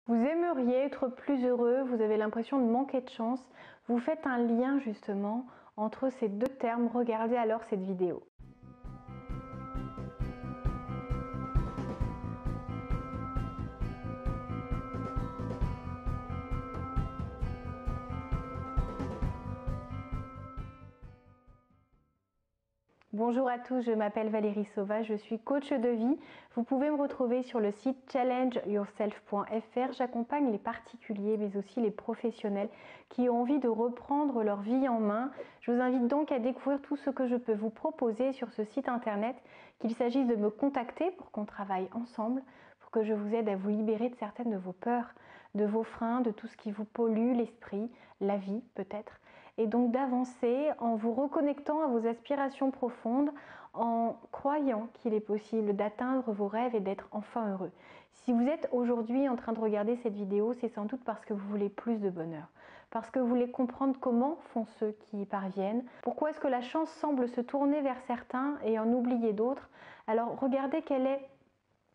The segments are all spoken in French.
Vous aimeriez être plus heureux, vous avez l'impression de manquer de chance, vous faites un lien justement entre ces deux termes, regardez alors cette vidéo. Bonjour à tous, je m'appelle Valérie Sauvage, je suis coach de vie. Vous pouvez me retrouver sur le site challengeyourself.fr. J'accompagne les particuliers mais aussi les professionnels qui ont envie de reprendre leur vie en main. Je vous invite donc à découvrir tout ce que je peux vous proposer sur ce site internet, qu'il s'agisse de me contacter pour qu'on travaille ensemble, pour que je vous aide à vous libérer de certaines de vos peurs, de vos freins, de tout ce qui vous pollue l'esprit, la vie peut-être, et donc d'avancer en vous reconnectant à vos aspirations profondes, en croyant qu'il est possible d'atteindre vos rêves et d'être enfin heureux. Si vous êtes aujourd'hui en train de regarder cette vidéo, c'est sans doute parce que vous voulez plus de bonheur, parce que vous voulez comprendre comment font ceux qui y parviennent, pourquoi est-ce que la chance semble se tourner vers certains et en oublier d'autres. Alors regardez quel est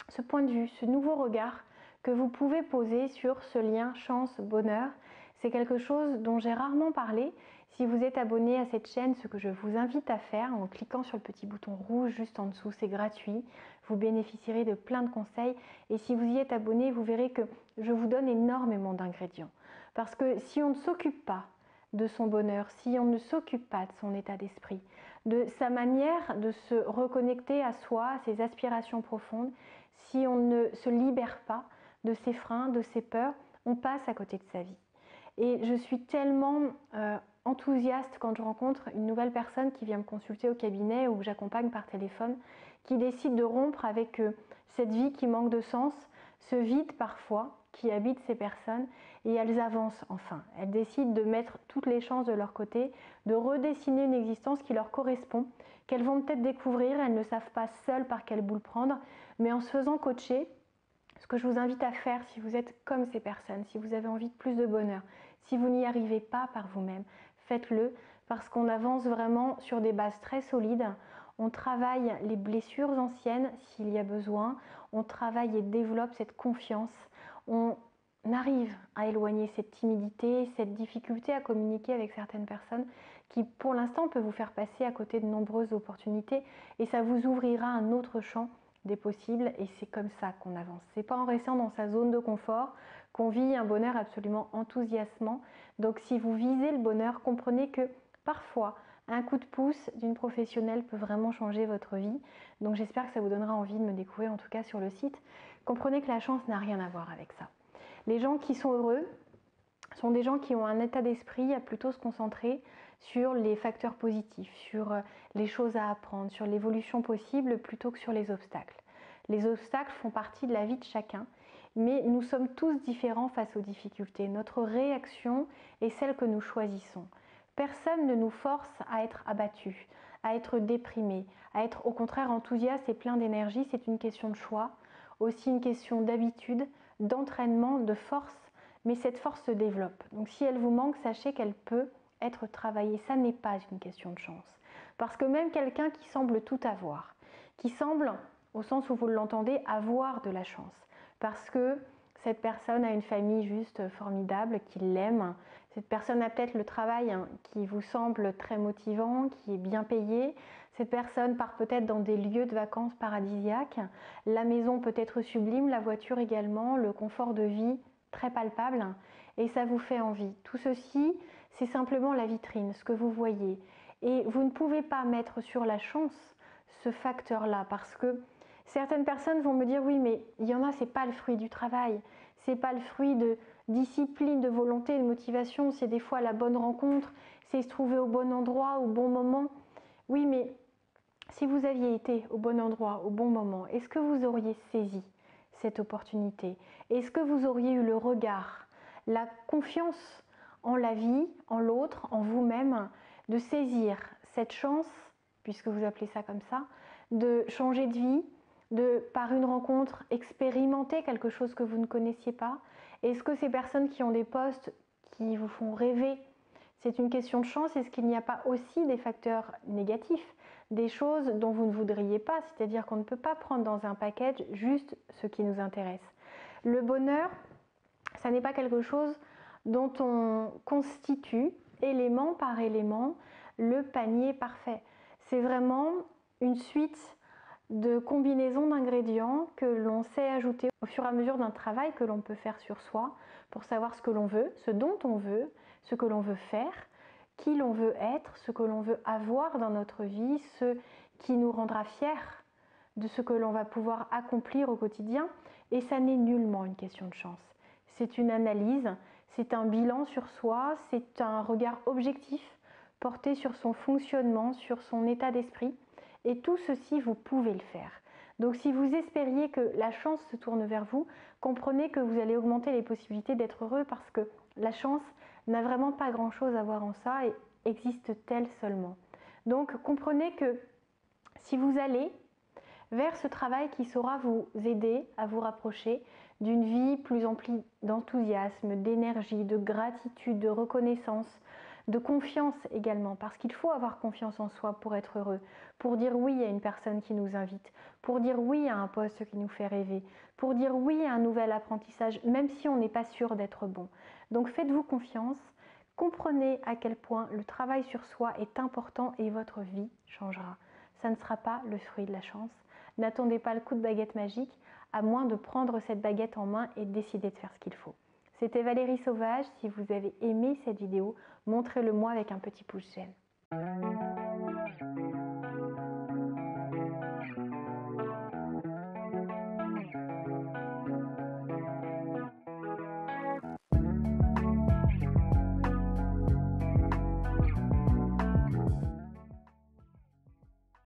ce point de vue, ce nouveau regard que vous pouvez poser sur ce lien chance-bonheur. C'est quelque chose dont j'ai rarement parlé. Si vous êtes abonné à cette chaîne, ce que je vous invite à faire en cliquant sur le petit bouton rouge juste en dessous, c'est gratuit. Vous bénéficierez de plein de conseils. Et si vous y êtes abonné, vous verrez que je vous donne énormément d'ingrédients. Parce que si on ne s'occupe pas de son bonheur, si on ne s'occupe pas de son état d'esprit, de sa manière de se reconnecter à soi, à ses aspirations profondes, si on ne se libère pas de ses freins, de ses peurs, on passe à côté de sa vie. Et je suis tellement enthousiaste quand je rencontre une nouvelle personne qui vient me consulter au cabinet ou que j'accompagne par téléphone, qui décide de rompre avec cette vie qui manque de sens, ce vide parfois qui habite ces personnes, et elles avancent enfin. Elles décident de mettre toutes les chances de leur côté, de redessiner une existence qui leur correspond, qu'elles vont peut-être découvrir, elles ne savent pas seules par quelle boule prendre, mais en se faisant coacher. Ce que je vous invite à faire si vous êtes comme ces personnes, si vous avez envie de plus de bonheur, si vous n'y arrivez pas par vous-même, faites-le parce qu'on avance vraiment sur des bases très solides. On travaille les blessures anciennes s'il y a besoin, on travaille et développe cette confiance, on arrive à éloigner cette timidité, cette difficulté à communiquer avec certaines personnes qui pour l'instant peut vous faire passer à côté de nombreuses opportunités et ça vous ouvrira un autre champ des possibles, et c'est comme ça qu'on avance. C'est pas en restant dans sa zone de confort qu'on vit un bonheur absolument enthousiasmant. Donc si vous visez le bonheur, comprenez que parfois un coup de pouce d'une professionnelle peut vraiment changer votre vie. Donc j'espère que ça vous donnera envie de me découvrir, en tout cas sur le site. Comprenez que la chance n'a rien à voir avec ça. Les gens qui sont heureux sont des gens qui ont un état d'esprit à plutôt se concentrer sur les facteurs positifs, sur les choses à apprendre, sur l'évolution possible plutôt que sur les obstacles. Les obstacles font partie de la vie de chacun, mais nous sommes tous différents face aux difficultés. Notre réaction est celle que nous choisissons. Personne ne nous force à être abattu, à être déprimé, à être au contraire enthousiaste et plein d'énergie. C'est une question de choix, aussi une question d'habitude, d'entraînement, de force. Mais cette force se développe. Donc si elle vous manque, sachez qu'elle peut être travaillée. Ça n'est pas une question de chance. Parce que même quelqu'un qui semble tout avoir, qui semble, au sens où vous l'entendez, avoir de la chance, parce que cette personne a une famille juste formidable, qui l'aime, cette personne a peut-être le travail qui vous semble très motivant, qui est bien payé, cette personne part peut-être dans des lieux de vacances paradisiaques, la maison peut être sublime, la voiture également, le confort de vie très palpable, et ça vous fait envie. Tout ceci, c'est simplement la vitrine, ce que vous voyez. Et vous ne pouvez pas mettre sur la chance ce facteur-là, parce que certaines personnes vont me dire oui, mais il y en a, c'est pas le fruit du travail, c'est pas le fruit de discipline, de volonté, de motivation, c'est des fois la bonne rencontre, c'est se trouver au bon endroit, au bon moment. Oui, mais si vous aviez été au bon endroit, au bon moment, est-ce que vous auriez saisi cette opportunité? Est-ce que vous auriez eu le regard, la confiance en la vie, en l'autre, en vous-même, de saisir cette chance, puisque vous appelez ça comme ça, de changer de vie, de par une rencontre expérimenter quelque chose que vous ne connaissiez pas? Est-ce que ces personnes qui ont des postes qui vous font rêver, c'est une question de chance? Est-ce qu'il n'y a pas aussi des facteurs négatifs, des choses dont vous ne voudriez pas? C'est-à-dire qu'on ne peut pas prendre dans un package juste ce qui nous intéresse. Le bonheur, Ça n'est pas quelque chose dont on constitue élément par élément le panier parfait. C'est vraiment une suite de combinaisons d'ingrédients que l'on sait ajouter au fur et à mesure d'un travail que l'on peut faire sur soi pour savoir ce que l'on veut, ce dont on veut, ce que l'on veut faire, qui l'on veut être, ce que l'on veut avoir dans notre vie, ce qui nous rendra fiers de ce que l'on va pouvoir accomplir au quotidien. Et ça n'est nullement une question de chance. C'est une analyse, c'est un bilan sur soi, c'est un regard objectif porté sur son fonctionnement, sur son état d'esprit. Et tout ceci, vous pouvez le faire. Donc si vous espériez que la chance se tourne vers vous, comprenez que vous allez augmenter les possibilités d'être heureux parce que la chance n'a vraiment pas grand-chose à voir en ça et existe-t-elle seulement. Donc comprenez que si vous allez vers ce travail qui saura vous aider à vous rapprocher d'une vie plus emplie d'enthousiasme, d'énergie, de gratitude, de reconnaissance, de confiance également, parce qu'il faut avoir confiance en soi pour être heureux, pour dire oui à une personne qui nous invite, pour dire oui à un poste qui nous fait rêver, pour dire oui à un nouvel apprentissage, même si on n'est pas sûr d'être bon. Donc faites-vous confiance, comprenez à quel point le travail sur soi est important et votre vie changera. Ça ne sera pas le fruit de la chance. N'attendez pas le coup de baguette magique, à moins de prendre cette baguette en main et de décider de faire ce qu'il faut. C'était Valérie Sauvage. Si vous avez aimé cette vidéo, montrez-le moi avec un petit pouce j'aime.